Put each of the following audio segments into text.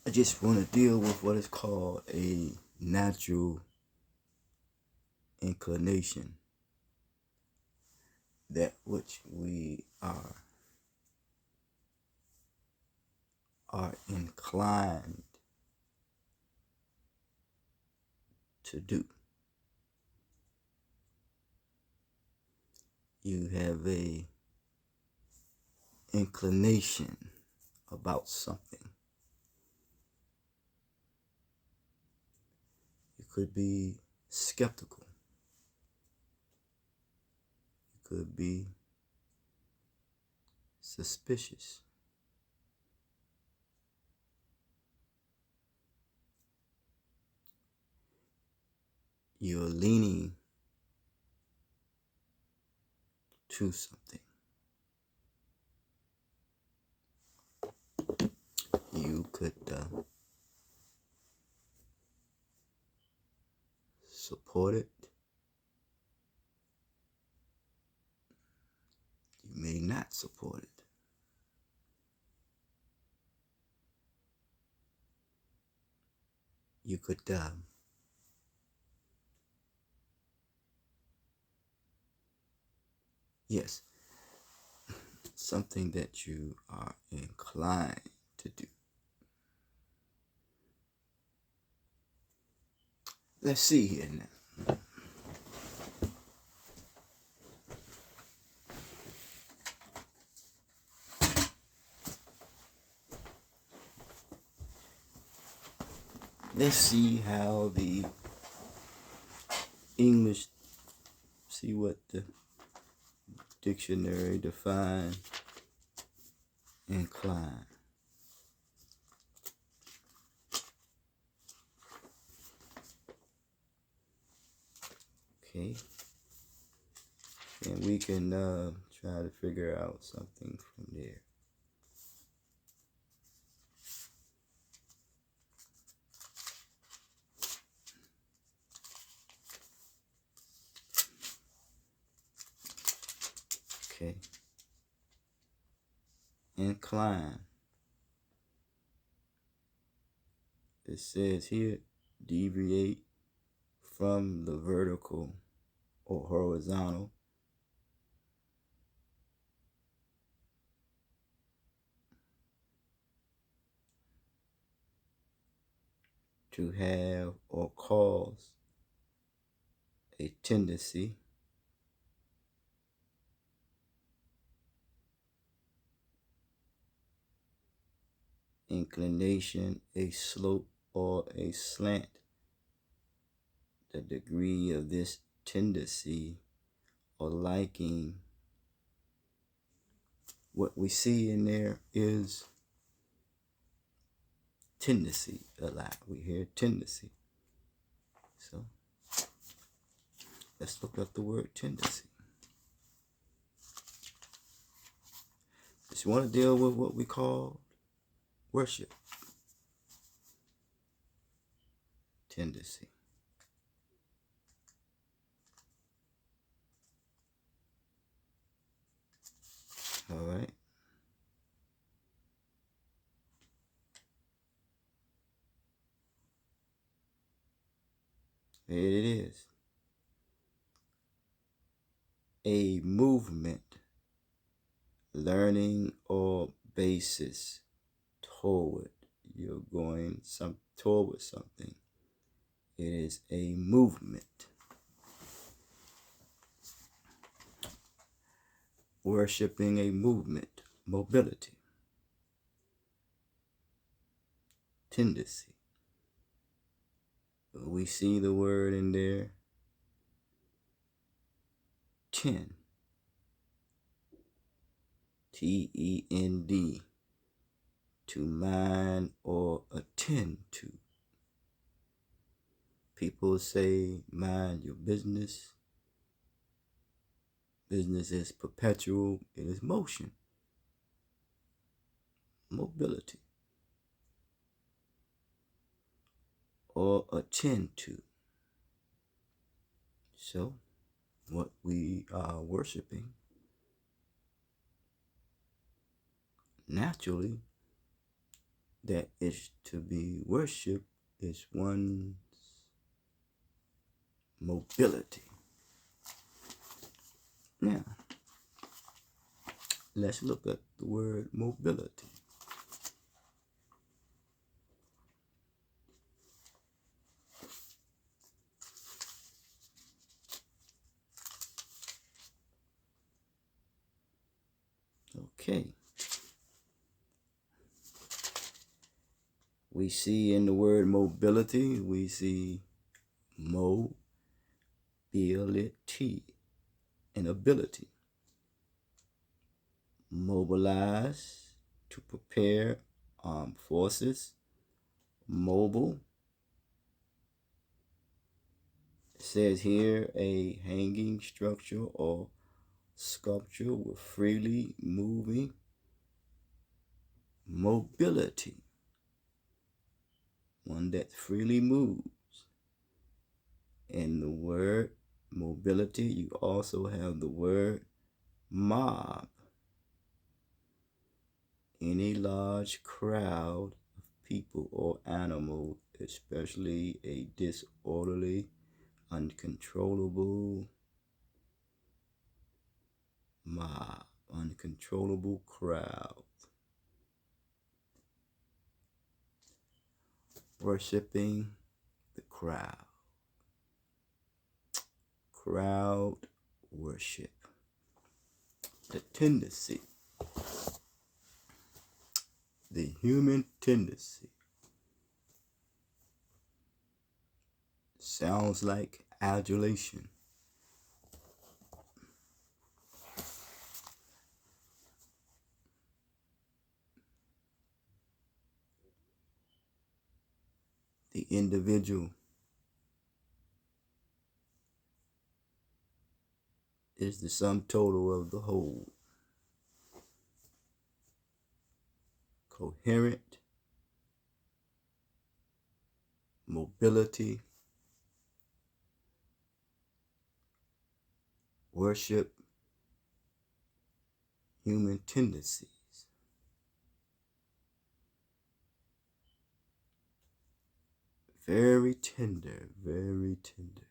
I just want to deal with what is called a natural inclination, that which we are inclined to do. You have a inclination about something. You could be skeptical. You could be suspicious. You're leaning to something. You could support it. You may not support it. You could yes, something that you are inclined to do. Let's see here now. Let's see how the English, see what the dictionary defines incline. Okay. And we can try to figure out something from there. Okay. Incline. It says here, deviate from the vertical or horizontal to have or cause a tendency inclination, a slope or a slant. The degree of this tendency or liking, what we see in there is tendency a lot. We hear tendency. So let's look up the word tendency. Just want to deal with what we call worship. Tendency. All right. There it is. A movement, learning or basis toward. You're going toward something. It is a movement. Worshipping a movement, mobility, tendency. We see the word in there, tend, T-E-N-D, to mind or attend to. People say mind your business. Business is perpetual, it is motion, mobility, or attend to. So, what we are worshiping naturally that is to be worshipped is one's mobility. Now, let's look at the word mobility. Okay. We see in the word mobility, we see mobility, an ability. Mobilize, to prepare armed forces. Mobile. It says here a hanging structure or sculpture with freely moving mobility. One that freely moves. In the word mobility, you also have the word mob. Any large crowd of people or animals, especially a disorderly, uncontrollable mob, uncontrollable crowd. Worshipping the crowd. Crowd worship. The tendency. The human tendency. Sounds like adulation. The individual is the sum total of the whole. Coherent mobility, worship, human tendencies. Very tender, very tender.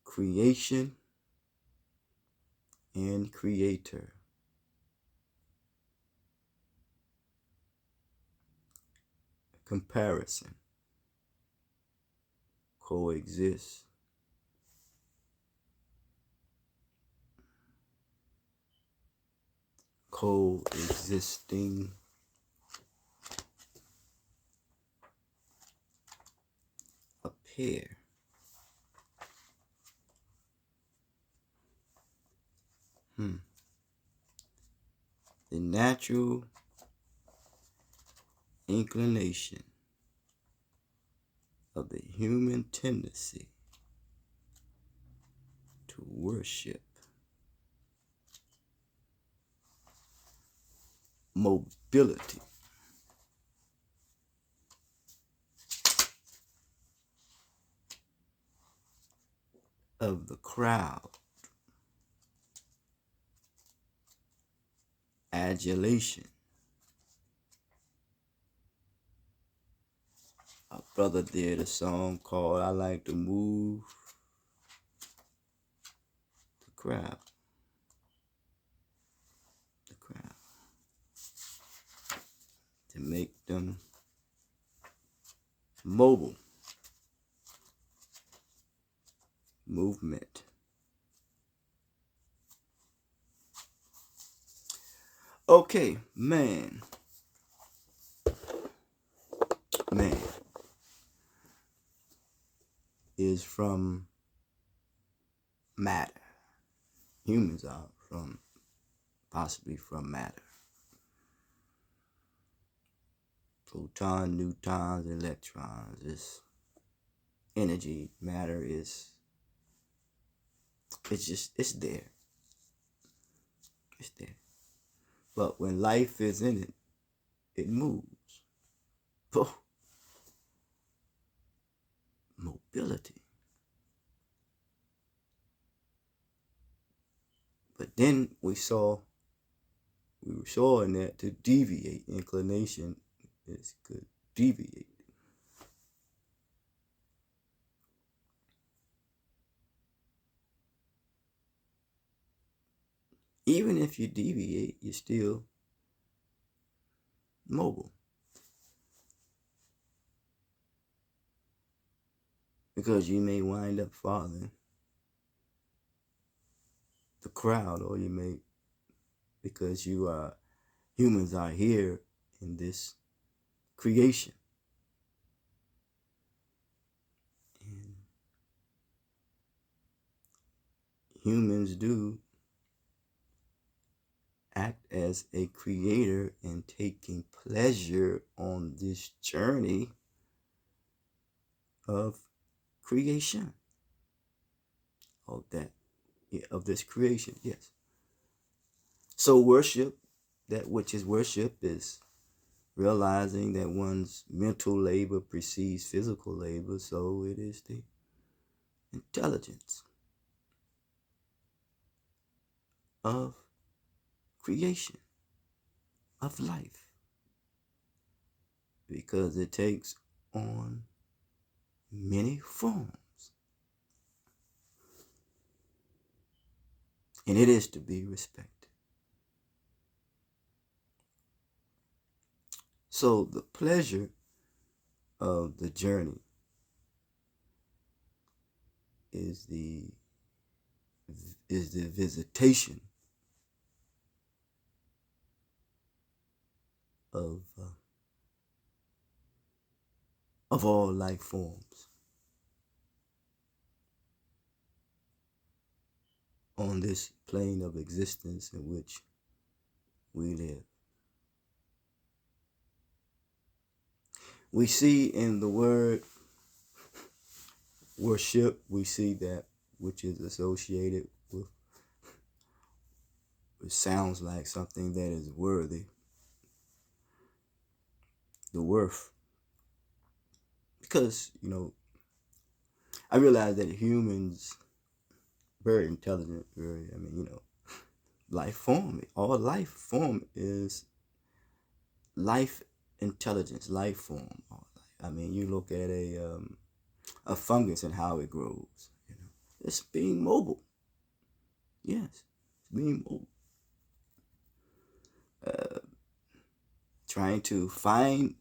Creation and creator. Comparison. Coexist. Coexisting. Appear. The natural inclination of the human tendency to worship. Mobility. Of the crowd. Adulation. A brother did a song called I Like to Move the Crowd. The crowd. To make them mobile. Movement. Okay, man is from matter. Humans are possibly from matter. Protons, neutrons, electrons. This energy, matter it's there. It's there. But when life is in it, it moves. Oh. Mobility. But then we were showing that to deviate, inclination is good, deviate. Even if you deviate, you're still mobile. Because you may wind up following the crowd, or you may, because humans are here in this creation. And humans do act as a creator and taking pleasure on this journey of creation. Of this creation, yes. So worship, that which is worship, is realizing that one's mental labor precedes physical labor, so it is the intelligence of creation, of life, because it takes on many forms, and it is to be respected. So the pleasure of the journey is the visitation of all life forms on this plane of existence in which we live. We see in the word worship, we see that which is associated with, it sounds like something that is worthy, the worth. Because, I realize that humans, very intelligent, life form, all life form is life intelligence, life form. You look at a fungus and how it grows. It's being mobile. Yes, it's being mobile. Trying to find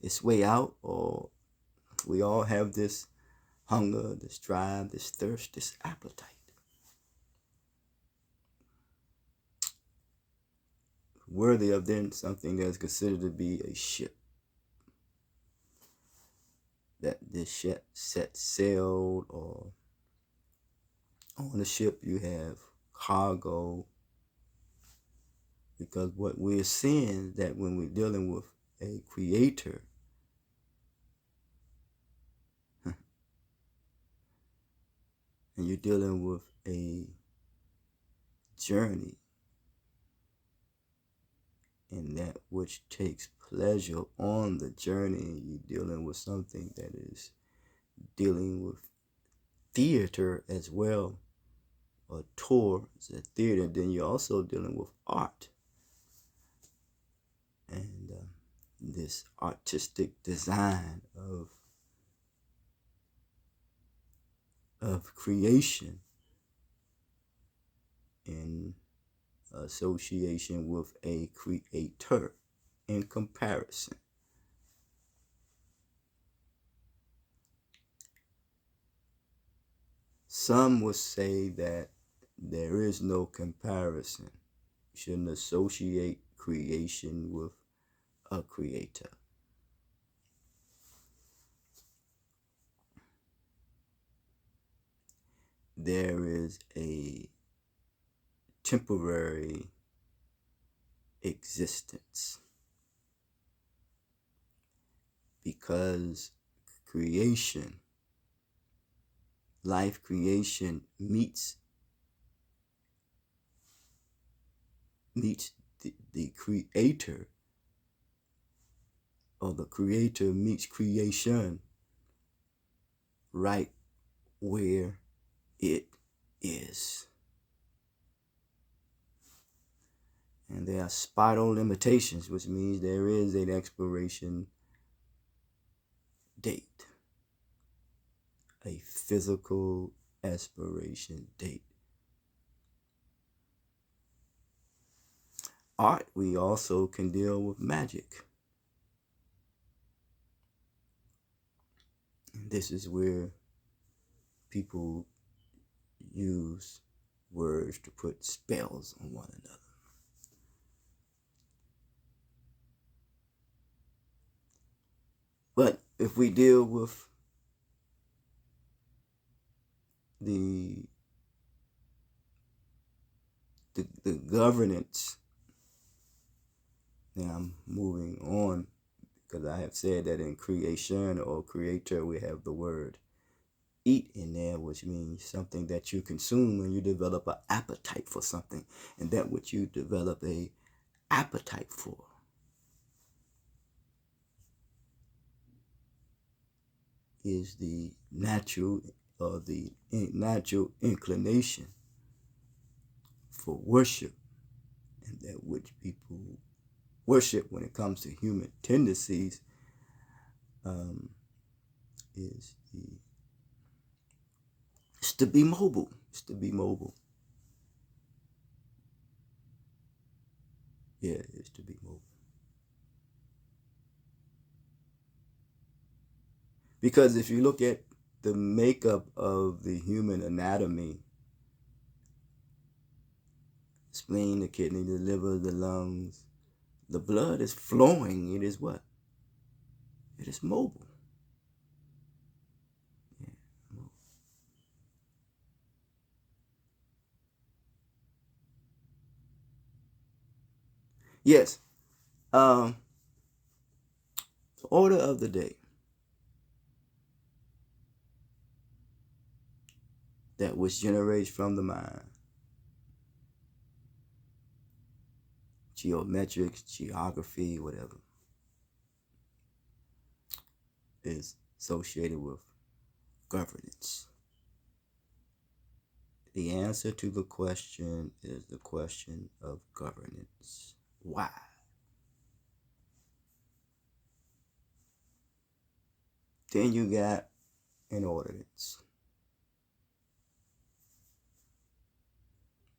its way out, or we all have this hunger, this drive, this thirst, this appetite. Worthy of then something that's considered to be a ship. That this ship set sailed, or on the ship you have cargo. Because what we're seeing, that when we're dealing with a creator, and you're dealing with a journey, and that which takes pleasure on the journey, and you're dealing with something that is dealing with theater as well. A tour is a theater, then you're also dealing with art. And this artistic design of creation in association with a creator in comparison. Some would say that there is no comparison. You shouldn't associate creation with a creator. There is a temporary existence, because creation, life creation meets the creator, or the creator meets creation right where it is. And there are spiral limitations, which means there is an expiration date, a physical expiration date. Art, we also can deal with magic. And this is where people use words to put spells on one another. But if we deal with the governance, now I'm moving on because I have said that in creation or creator we have the word eat in there, which means something that you consume when you develop an appetite for something, and that which you develop a appetite for is the natural or the natural inclination for worship, and that which people worship when it comes to human tendencies is it's to be mobile. It's to be mobile. Yeah, it's to be mobile. Because if you look at the makeup of the human anatomy, spleen, the kidney, the liver, the lungs, the blood is flowing. It is what? It is mobile. Yeah, mobile. Yes. The order of the day. That which generates from the mind. Geometrics, geography, whatever, is associated with governance. The answer to the question is the question of governance. Why? Then you got an ordinance.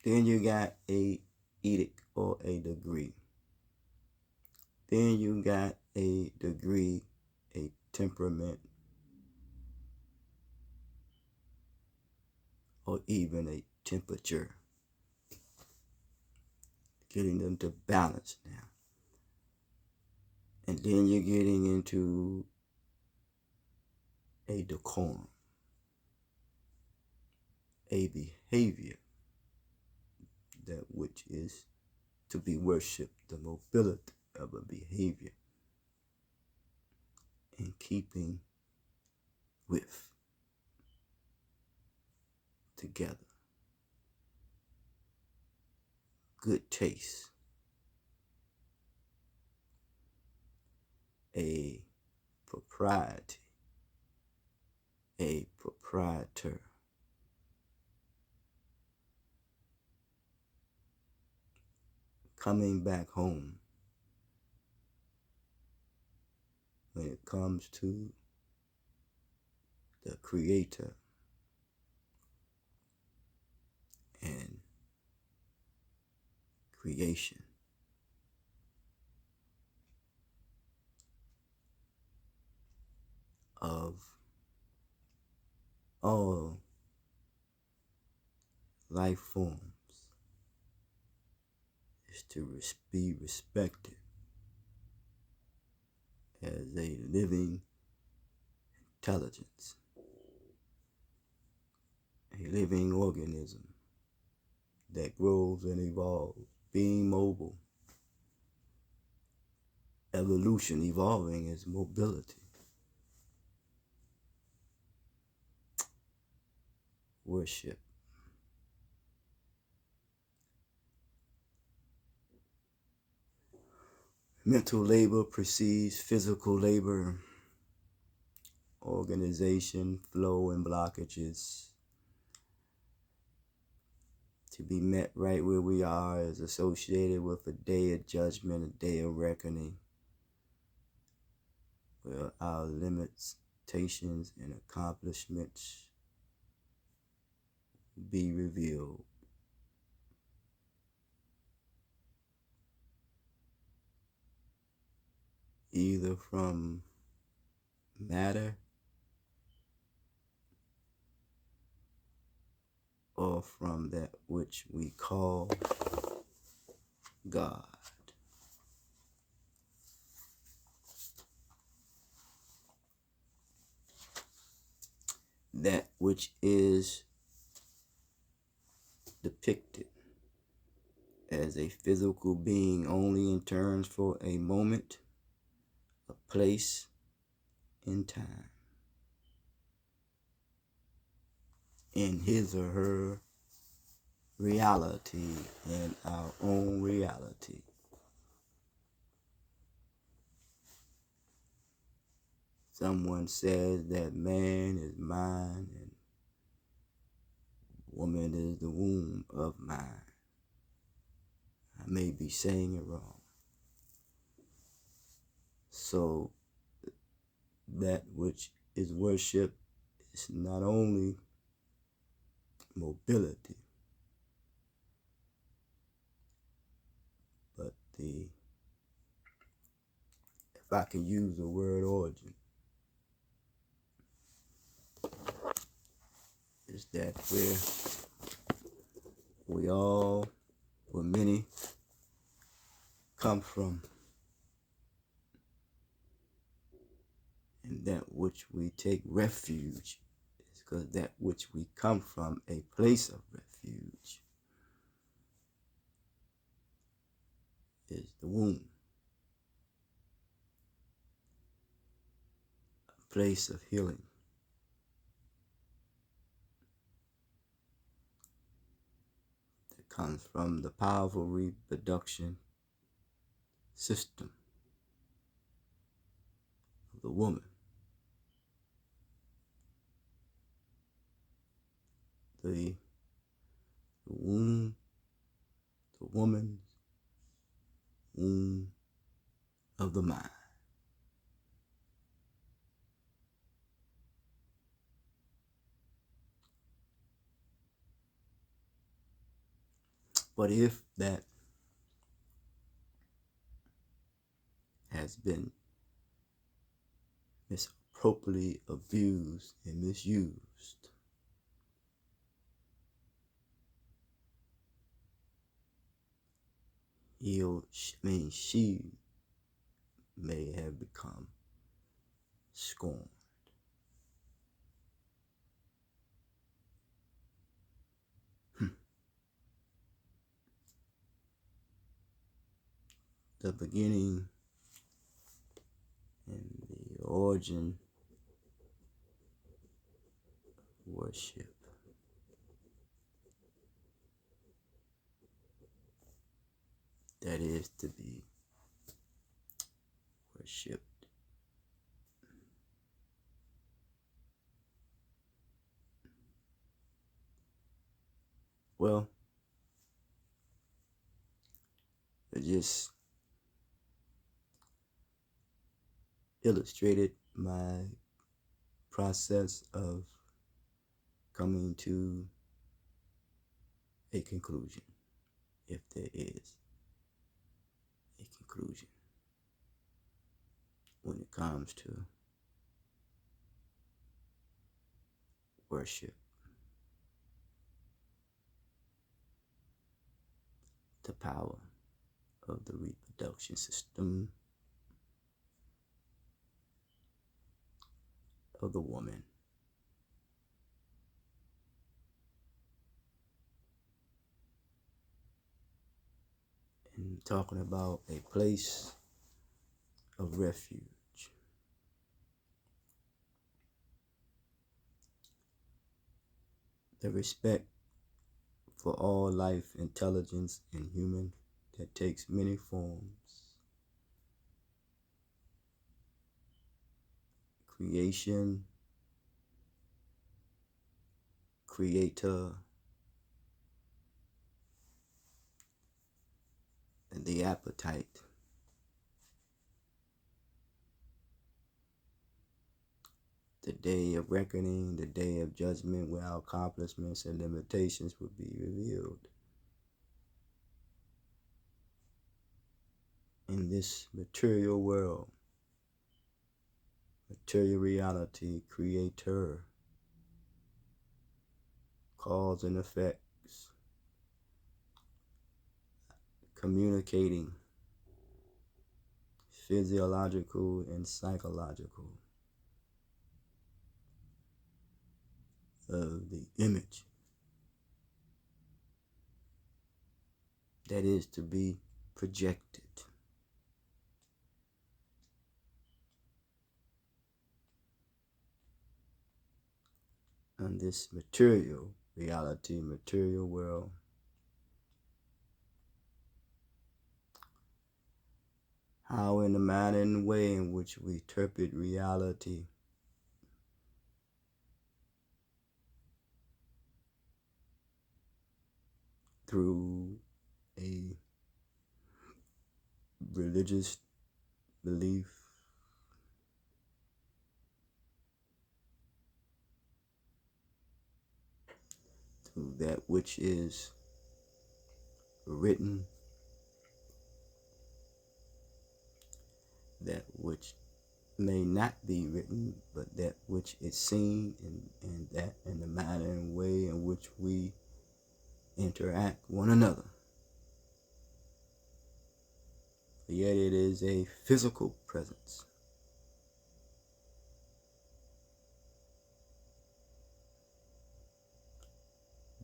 Then you got a edict or a decree. Then you got a degree, a temperament, or even a temperature. Getting them to balance now. And then you're getting into a decorum, a behavior that which is to be worshipped, the mobility of a behavior in keeping with, together, good taste, a propriety, a proprietor, coming back home when it comes to the creator and creation. Of all life forms is to be respected as a living intelligence, a living organism that grows and evolves, being mobile. Evolution, evolving, is mobility. Worship. Mental labor precedes physical labor. Organization, flow, and blockages To be met right where we are is associated with a day of judgment, a day of reckoning, where our limitations and accomplishments be revealed. Either from matter or from that which we call God. That which is depicted as a physical being only in terms for a moment, a place, and time. In his or her reality and our own reality. Someone says that man is mind and woman is the womb of mind. I may be saying it wrong. So that which is worship is not only mobility, but the, if I can use the word origin, is that where we all, where many come from, and that which we take refuge is because that which we come from, a place of refuge, is the womb, a place of healing. That comes from the powerful reproduction system of the woman. The womb, the woman's womb of the mind. But if that has been misappropriately abused and misused, she may have become scorned. The beginning and the origin of worship. That is to be worshipped. Well, it just illustrated my process of coming to a conclusion, if there is a conclusion, when it comes to worship, the power of the reproduction system of the woman. And talking about a place of refuge. The respect for all life, intelligence, and human that takes many forms. Creation, creator, the appetite. The day of reckoning, the day of judgment, where our accomplishments and limitations will be revealed. In this material world, material reality, creator, cause and effects, communicating, physiological and psychological, of the image that is to be projected. On this material reality, material world, how in the manner and way in which we interpret reality through a religious belief, through that which is written, that which may not be written, but that which is seen, and that in the manner and way in which we interact one another. Yet it is a physical presence.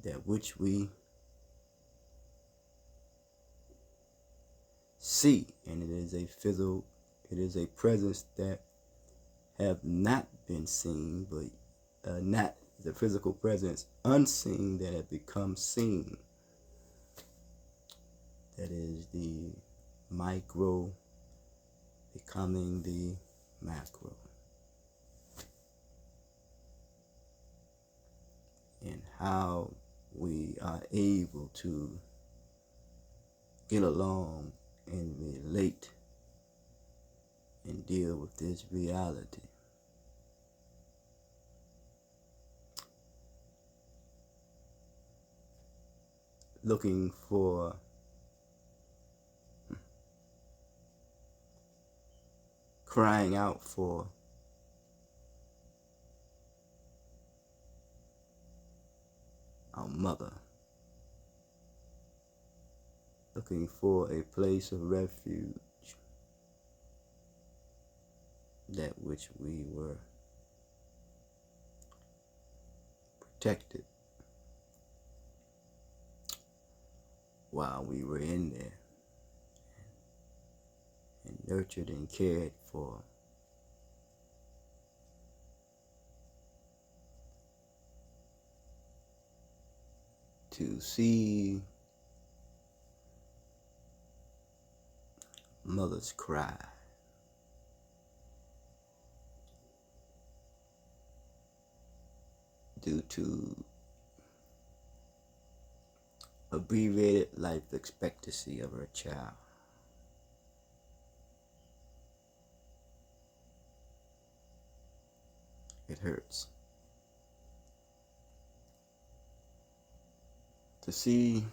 That which we see, and it is a physical, it is a presence that have not been seen, but not the physical presence unseen that have become seen. That is the micro becoming the macro. And how we are able to get along and relate and deal with this reality. Looking for crying out for our mother, looking for a place of refuge, that which we were protected while we were in there, and nurtured and cared for. To see mothers cry, due to abbreviated life expectancy of her child. It hurts. To see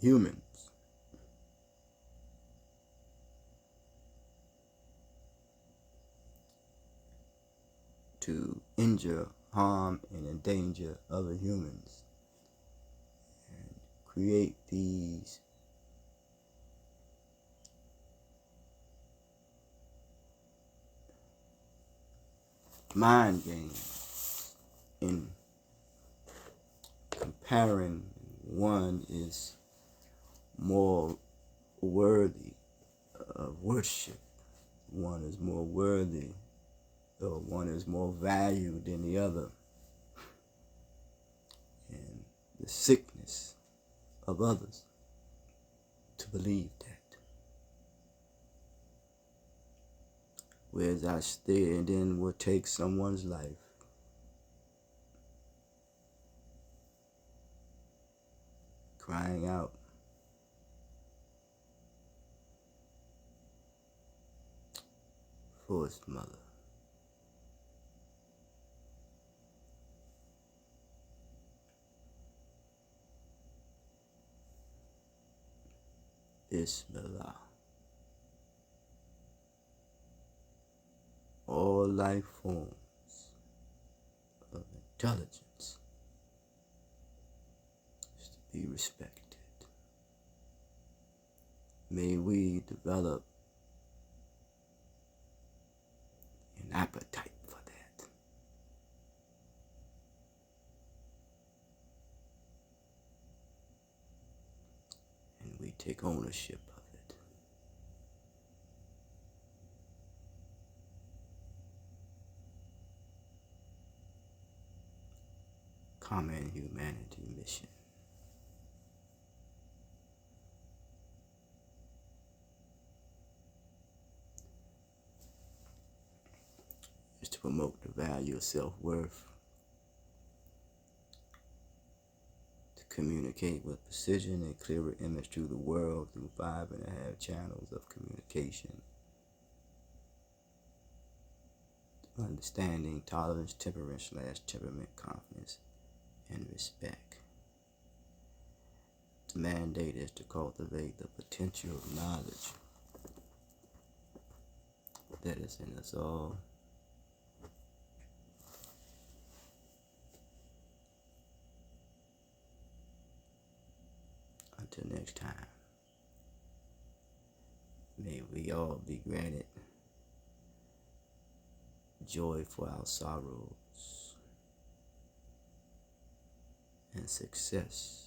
humans to injure, harm, and endanger other humans, and create these mind games in comparing one is more worthy of worship, one is more worthy, or one is more valued than the other, and the sickness of others to believe that. Whereas I stay and then will take someone's life, crying out for his mother. Bismillah. All life forms of intelligence is to be respected. May we develop an appetite for that. And we take ownership of it. Common humanity mission is to promote the value of self-worth, to communicate with precision and clearer image to the world through 5.5 channels of communication: understanding, tolerance, temperament, confidence, and respect. The mandate is to cultivate the potential of knowledge that is in us all. Until next time, may we all be granted joy for our sorrows and success